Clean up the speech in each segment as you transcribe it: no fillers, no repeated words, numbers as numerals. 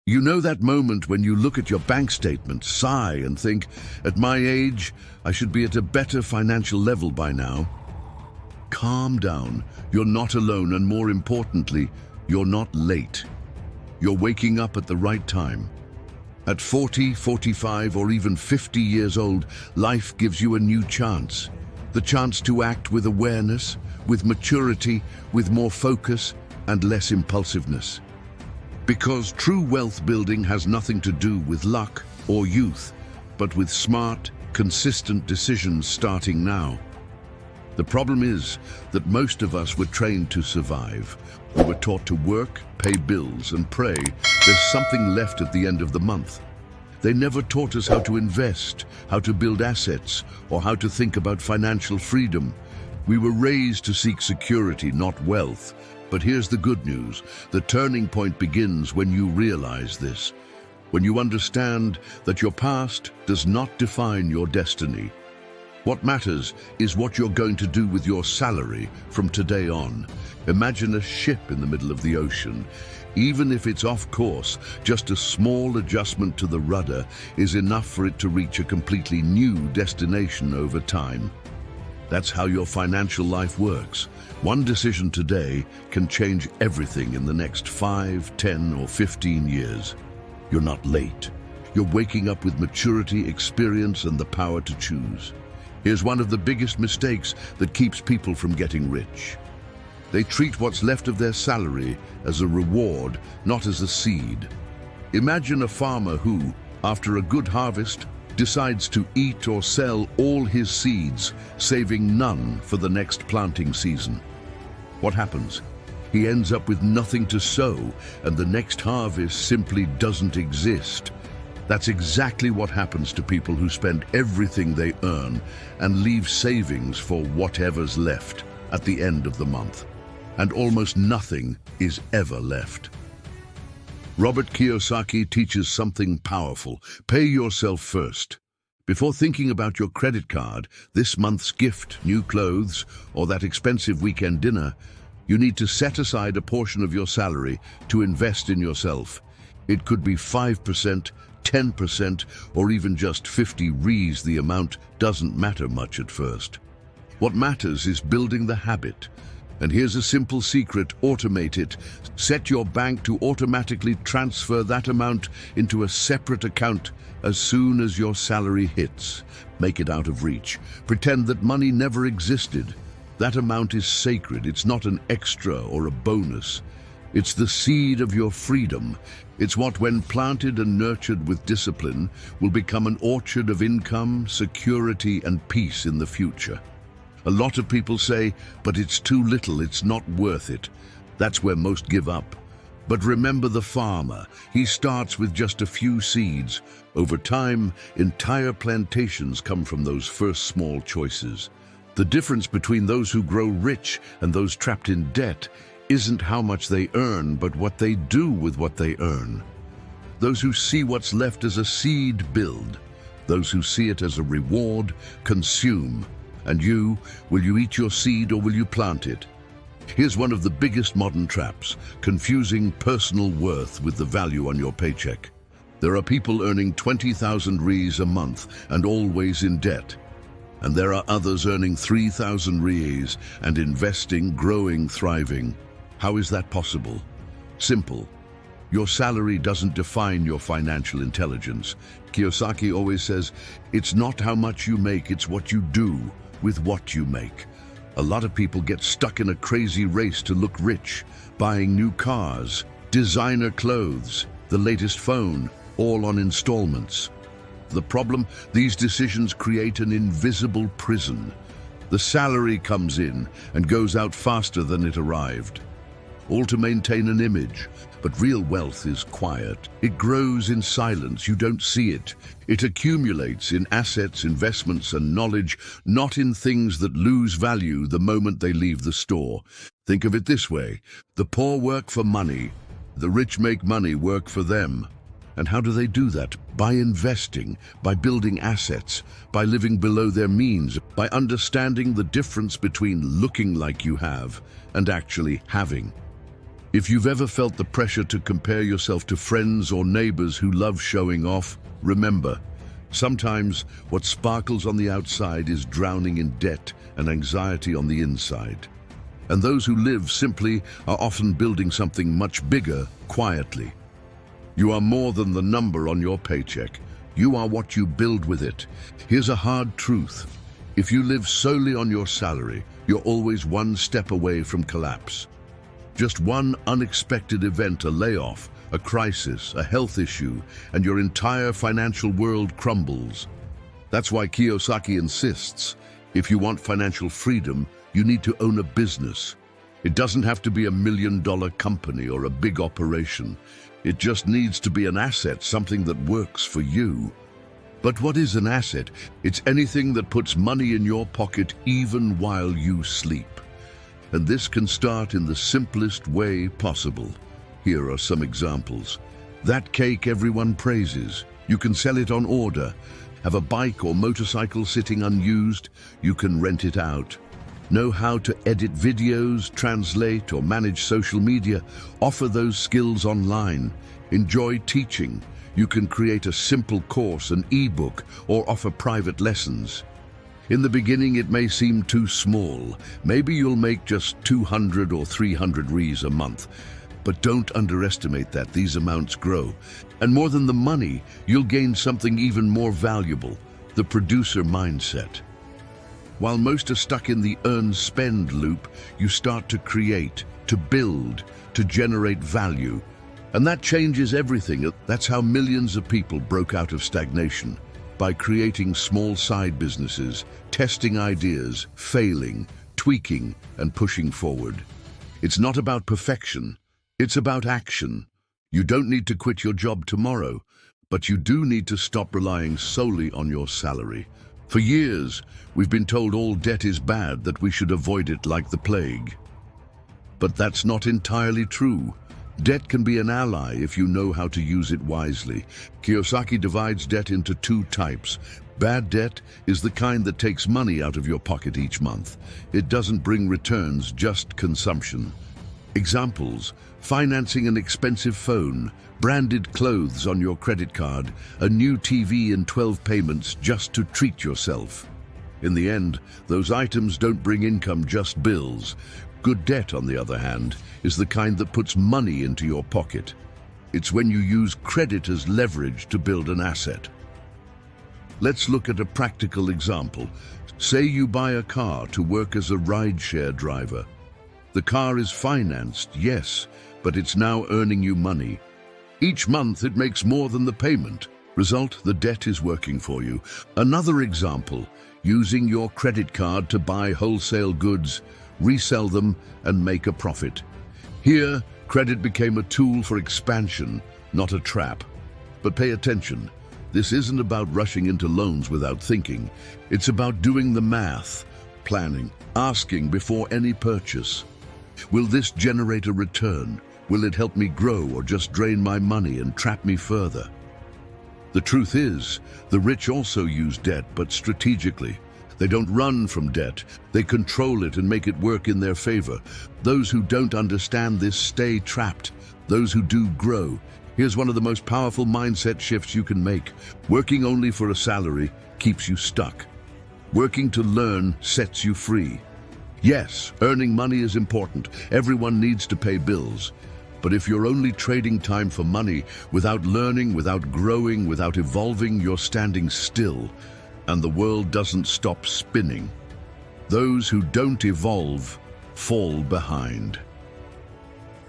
You know that moment when you look at your bank statement, sigh, and think, at my age, I should be at a better financial level by now? Calm down. You're not alone, and more importantly, you're not late. You're waking up at the right time. At 40, 45, or even 50 years old, life gives you a new chance. The chance to act with awareness, with maturity, with more focus, and less impulsiveness. Because true wealth building has nothing to do with luck or youth, but with smart, consistent decisions starting now. The problem is that most of us were trained to survive. We were taught to work, pay bills, and pray there's something left at the end of the month. They never taught us how to invest, how to build assets, or how to think about financial freedom. We were raised to seek security, not wealth. But here's the good news. The turning point begins when you realize this. When you understand that your past does not define your destiny. What matters is what you're going to do with your salary from today on. Imagine a ship in the middle of the ocean. Even if it's off course, just a small adjustment to the rudder is enough for it to reach a completely new destination over time. That's how your financial life works. One decision today can change everything in the next 5, 10, or 15 years. You're not late. You're waking up with maturity, experience, and the power to choose. Here's one of the biggest mistakes that keeps people from getting rich. They treat what's left of their salary as a reward, not as a seed. Imagine a farmer who, after a good harvest, decides to eat or sell all his seeds, saving none for the next planting season. What happens? He ends up with nothing to sow, and the next harvest simply doesn't exist. That's exactly what happens to people who spend everything they earn and leave savings for whatever's left at the end of the month. And almost nothing is ever left. Robert Kiyosaki teaches something powerful. Pay yourself first. Before thinking about your credit card, this month's gift, new clothes, or that expensive weekend dinner, you need to set aside a portion of your salary to invest in yourself. It could be 5%, 10%, or even just 50 Rs. The amount doesn't matter much at first. What matters is building the habit. And here's a simple secret: automate it. Set your bank to automatically transfer that amount into a separate account as soon as your salary hits. Make it out of reach. Pretend that money never existed. That amount is sacred. It's not an extra or a bonus. It's the seed of your freedom. It's what, when planted and nurtured with discipline, will become an orchard of income, security, and peace in the future. A lot of people say, but it's too little, it's not worth it. That's where most give up. But remember the farmer. He starts with just a few seeds. Over time, entire plantations come from those first small choices. The difference between those who grow rich and those trapped in debt isn't how much they earn, but what they do with what they earn. Those who see what's left as a seed build. Those who see it as a reward consume. And you, will you eat your seed or will you plant it? Here's one of the biggest modern traps: confusing personal worth with the value on your paycheck. There are people earning 20,000 Rs a month and always in debt. And there are others earning 3,000 Rs and investing, growing, thriving. How is that possible? Simple. Your salary doesn't define your financial intelligence. Kiyosaki always says, it's not how much you make, it's what you do with what you make. A lot of people get stuck in a crazy race to look rich, buying new cars, designer clothes, the latest phone, all on installments. The problem? These decisions create an invisible prison. The salary comes in and goes out faster than it arrived. All to maintain an image. But real wealth is quiet. It grows in silence. You don't see it. It accumulates in assets, investments, and knowledge, not in things that lose value the moment they leave the store. Think of it this way: the poor work for money. The rich make money work for them. And how do they do that? By investing, by building assets, by living below their means, by understanding the difference between looking like you have and actually having. If you've ever felt the pressure to compare yourself to friends or neighbors who love showing off, remember, sometimes what sparkles on the outside is drowning in debt and anxiety on the inside. And those who live simply are often building something much bigger quietly. You are more than the number on your paycheck. You are what you build with it. Here's a hard truth. If you live solely on your salary, you're always one step away from collapse. Just one unexpected event, a layoff, a crisis, a health issue, and your entire financial world crumbles. That's why Kiyosaki insists, if you want financial freedom, you need to own a business. It doesn't have to be $1 million company or a big operation. It just needs to be an asset, something that works for you. But what is an asset? It's anything that puts money in your pocket even while you sleep. And this can start in the simplest way possible. Here are some examples. That cake everyone praises. You can sell it on order. Have a bike or motorcycle sitting unused? You can rent it out. Know how to edit videos, translate, or manage social media? Offer those skills online. Enjoy teaching. You can create a simple course, an ebook, or offer private lessons. In the beginning, it may seem too small. Maybe you'll make just 200 or 300 Rs a month. But don't underestimate that. These amounts grow. And more than the money, you'll gain something even more valuable, the producer mindset. While most are stuck in the earn-spend loop, you start to create, to build, to generate value. And that changes everything. That's how millions of people broke out of stagnation, by creating small side businesses, testing ideas, failing, tweaking, and pushing forward. It's not about perfection. It's about action. You don't need to quit your job tomorrow, but you do need to stop relying solely on your salary. For years, we've been told all debt is bad, that we should avoid it like the plague. But that's not entirely true. Debt can be an ally if you know how to use it wisely. Kiyosaki divides debt into two types. Bad debt is the kind that takes money out of your pocket each month. It doesn't bring returns, just consumption. Examples: financing an expensive phone, branded clothes on your credit card, a new TV in 12 payments just to treat yourself. In the end, those items don't bring income, just bills. Good debt, on the other hand, is the kind that puts money into your pocket. It's when you use credit as leverage to build an asset. Let's look at a practical example. Say you buy a car to work as a rideshare driver. The car is financed, yes, but it's now earning you money. Each month it makes more than the payment. Result, the debt is working for you. Another example, using your credit card to buy wholesale goods, resell them, and make a profit. Here, credit became a tool for expansion, not a trap. But pay attention. This isn't about rushing into loans without thinking. It's about doing the math, planning, asking before any purchase. Will this generate a return? Will it help me grow or just drain my money and trap me further? The truth is, the rich also use debt, but strategically. They don't run from debt. They control it and make it work in their favor. Those who don't understand this stay trapped. Those who do grow. Here's one of the most powerful mindset shifts you can make. Working only for a salary keeps you stuck. Working to learn sets you free. Yes, earning money is important. Everyone needs to pay bills. But if you're only trading time for money, without learning, without growing, without evolving, you're standing still. And the world doesn't stop spinning. Those who don't evolve fall behind.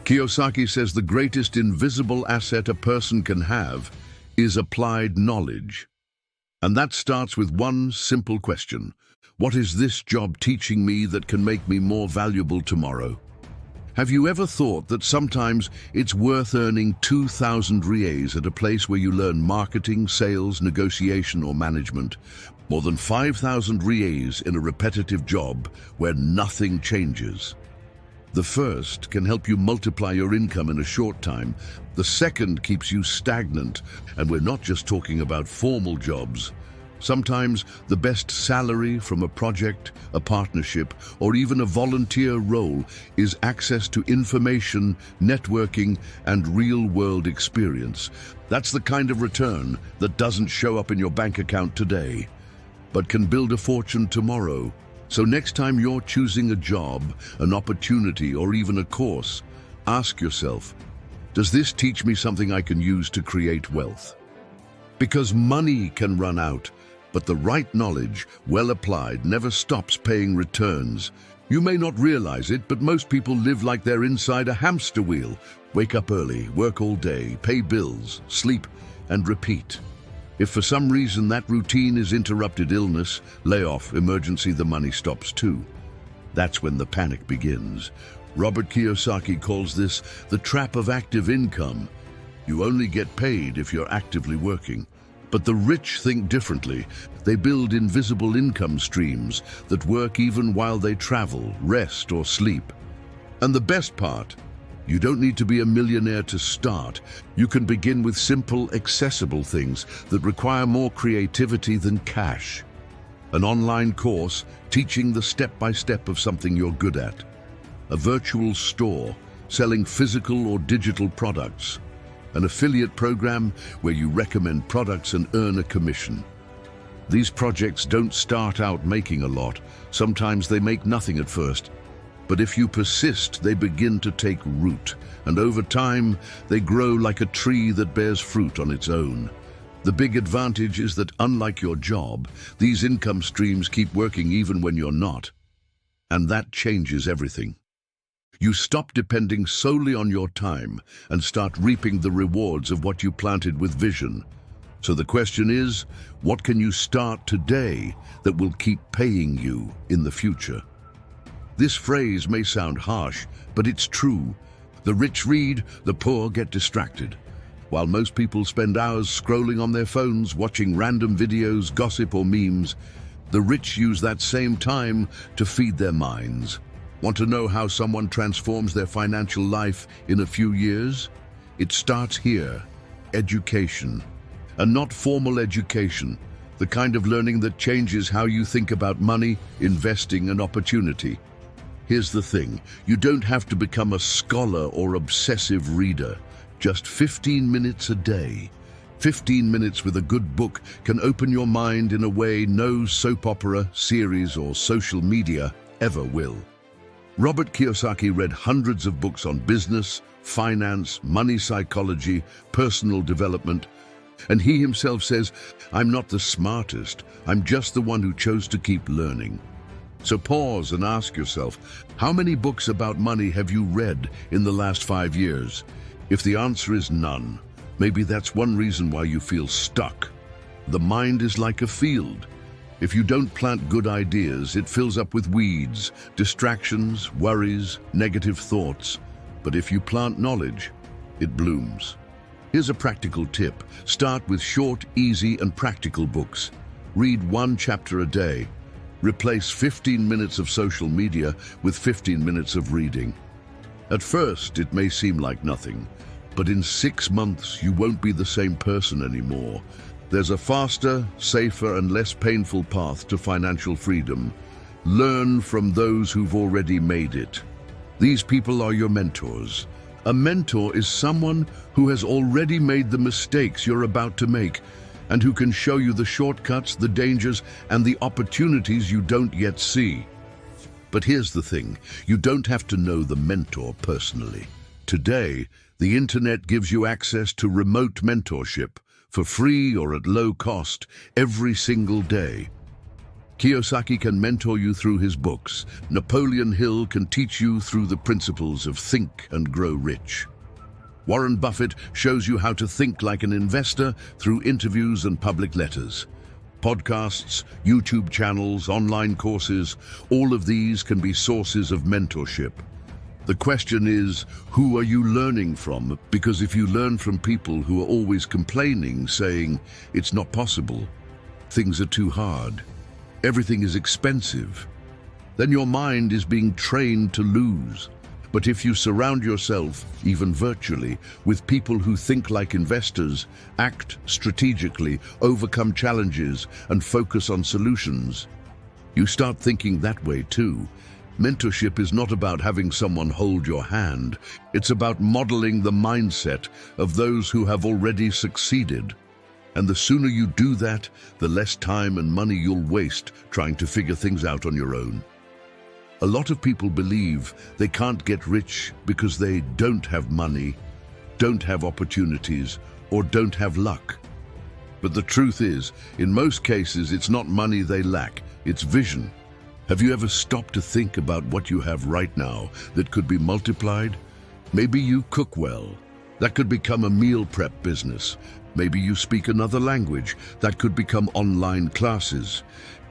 Kiyosaki says the greatest invisible asset a person can have is applied knowledge. And that starts with one simple question. What is this job teaching me that can make me more valuable tomorrow? Have you ever thought that sometimes it's worth earning 2,000 Rs at a place where you learn marketing, sales, negotiation, or management, more than 5,000 Rs in a repetitive job where nothing changes? The first can help you multiply your income in a short time. The second keeps you stagnant, and we're not just talking about formal jobs. Sometimes the best salary from a project, a partnership, or even a volunteer role is access to information, networking, and real-world experience. That's the kind of return that doesn't show up in your bank account today, but can build a fortune tomorrow. So next time you're choosing a job, an opportunity, or even a course, ask yourself, does this teach me something I can use to create wealth? Because money can run out, but the right knowledge, well applied, never stops paying returns. You may not realize it, but most people live like they're inside a hamster wheel. Wake up early, work all day, pay bills, sleep, and repeat. If for some reason that routine is interrupted, illness, layoff, emergency, the money stops too. That's when the panic begins. Robert Kiyosaki calls this the trap of active income. You only get paid if you're actively working. But the rich think differently. They build invisible income streams that work even while they travel, rest, or sleep. And the best part, you don't need to be a millionaire to start. You can begin with simple, accessible things that require more creativity than cash. An online course teaching the step-by-step of something you're good at. A virtual store selling physical or digital products. An affiliate program where you recommend products and earn a commission. These projects don't start out making a lot. Sometimes they make nothing at first. But if you persist, they begin to take root. And over time, they grow like a tree that bears fruit on its own. The big advantage is that unlike your job, these income streams keep working even when you're not. And that changes everything. You stop depending solely on your time and start reaping the rewards of what you planted with vision. So the question is, what can you start today that will keep paying you in the future? This phrase may sound harsh, but it's true. The rich read, the poor get distracted. While most people spend hours scrolling on their phones, watching random videos, gossip, or memes, the rich use that same time to feed their minds. Want to know how someone transforms their financial life in a few years? It starts here, education. And not formal education, the kind of learning that changes how you think about money, investing, and opportunity. Here's the thing, you don't have to become a scholar or obsessive reader. Just 15 minutes a day. 15 minutes with a good book can open your mind in a way no soap opera, series, or social media ever will. Robert Kiyosaki read hundreds of books on business, finance, money psychology, personal development, and he himself says, "I'm not the smartest, I'm just the one who chose to keep learning." So pause and ask yourself, how many books about money have you read in the last 5 years? If the answer is none, maybe that's one reason why you feel stuck. The mind is like a field. If you don't plant good ideas, it fills up with weeds, distractions, worries, negative thoughts. But if you plant knowledge, it blooms. Here's a practical tip. Start with short, easy, and practical books. Read one chapter a day. Replace 15 minutes of social media with 15 minutes of reading. At first, it may seem like nothing, but in 6 months, you won't be the same person anymore. There's a faster, safer, and less painful path to financial freedom. Learn from those who've already made it. These people are your mentors. A mentor is someone who has already made the mistakes you're about to make and who can show you the shortcuts, the dangers, and the opportunities you don't yet see. But here's the thing, you don't have to know the mentor personally. Today, the internet gives you access to remote mentorship for free or at low cost every single day. Kiyosaki can mentor you through his books. Napoleon Hill can teach you through the principles of Think and Grow Rich. Warren Buffett shows you how to think like an investor through interviews and public letters. Podcasts, YouTube channels, online courses, all of these can be sources of mentorship. The question is, who are you learning from? Because if you learn from people who are always complaining, saying, it's not possible, things are too hard, everything is expensive, then your mind is being trained to lose. But if you surround yourself, even virtually, with people who think like investors, act strategically, overcome challenges, and focus on solutions, you start thinking that way too. Mentorship is not about having someone hold your hand. It's about modeling the mindset of those who have already succeeded. And the sooner you do that, the less time and money you'll waste trying to figure things out on your own. A lot of people believe they can't get rich because they don't have money, don't have opportunities, or don't have luck. But the truth is, in most cases, it's not money they lack, it's vision. Have you ever stopped to think about what you have right now that could be multiplied? Maybe you cook well. That could become a meal prep business. Maybe you speak another language. That could become online classes.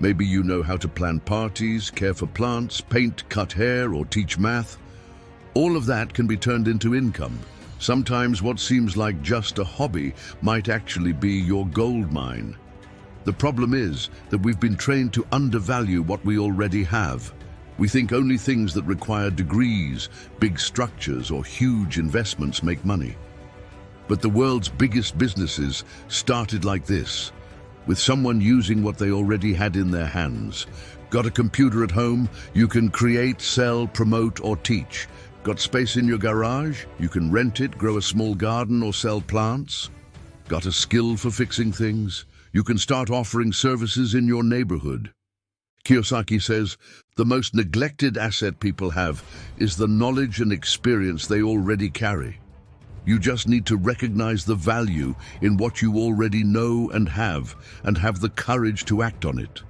Maybe you know how to plan parties, care for plants, paint, cut hair, or teach math. All of that can be turned into income. Sometimes what seems like just a hobby might actually be your gold mine. The problem is that we've been trained to undervalue what we already have. We think only things that require degrees, big structures, or huge investments make money. But the world's biggest businesses started like this, with someone using what they already had in their hands. Got a computer at home? You can create, sell, promote, or teach. Got space in your garage? You can rent it, grow a small garden, or sell plants. Got a skill for fixing things? You can start offering services in your neighborhood. Kiyosaki says, the most neglected asset people have is the knowledge and experience they already carry. You just need to recognize the value in what you already know and have the courage to act on it.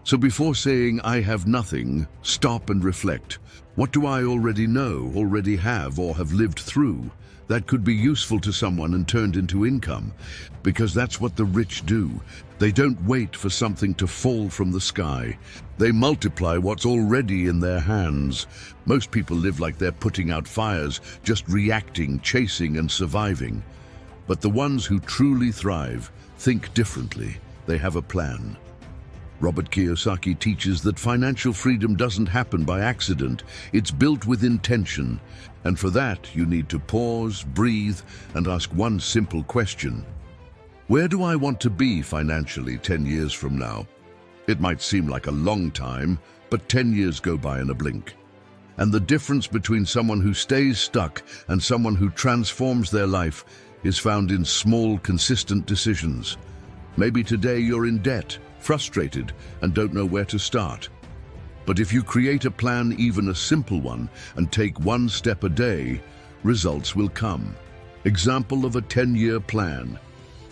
So before saying, I have nothing, stop and reflect. What do I already know, already have, or have lived through that could be useful to someone and turned into income? Because that's what the rich do. They don't wait for something to fall from the sky. They multiply what's already in their hands. Most people live like they're putting out fires, just reacting, chasing, and surviving. But the ones who truly thrive think differently. They have a plan. Robert Kiyosaki teaches that financial freedom doesn't happen by accident. It's built with intention. And for that, you need to pause, breathe, and ask one simple question. Where do I want to be financially 10 years from now? It might seem like a long time, but 10 years go by in a blink. And the difference between someone who stays stuck and someone who transforms their life is found in small, consistent decisions. Maybe today you're in debt, frustrated, and don't know where to start. But if you create a plan, even a simple one, and take one step a day, results will come. Example of a 10-year plan.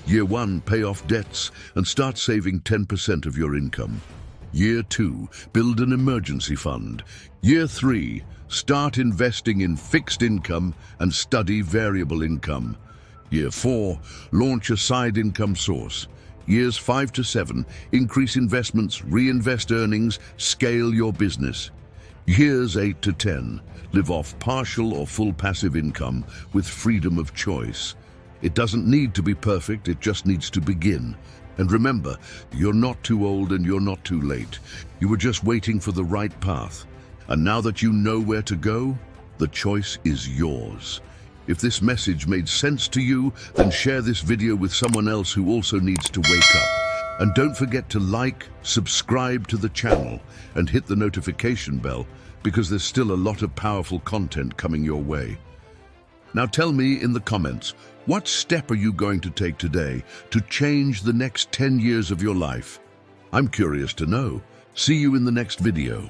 Year 1, pay off debts and start saving 10% of your income. Year 2, build an emergency fund. Year 3, start investing in fixed income and study variable income. Year 4, launch a side income source. Years 5 to 7, increase investments, reinvest earnings, scale your business. Years 8 to 10, live off partial or full passive income with freedom of choice. It doesn't need to be perfect, it just needs to begin. And remember, you're not too old and you're not too late. You were just waiting for the right path. And now that you know where to go, the choice is yours. If this message made sense to you, then share this video with someone else who also needs to wake up. And don't forget to like, subscribe to the channel, and hit the notification bell, because there's still a lot of powerful content coming your way. Now tell me in the comments, what step are you going to take today to change the next 10 years of your life? I'm curious to know. See you in the next video.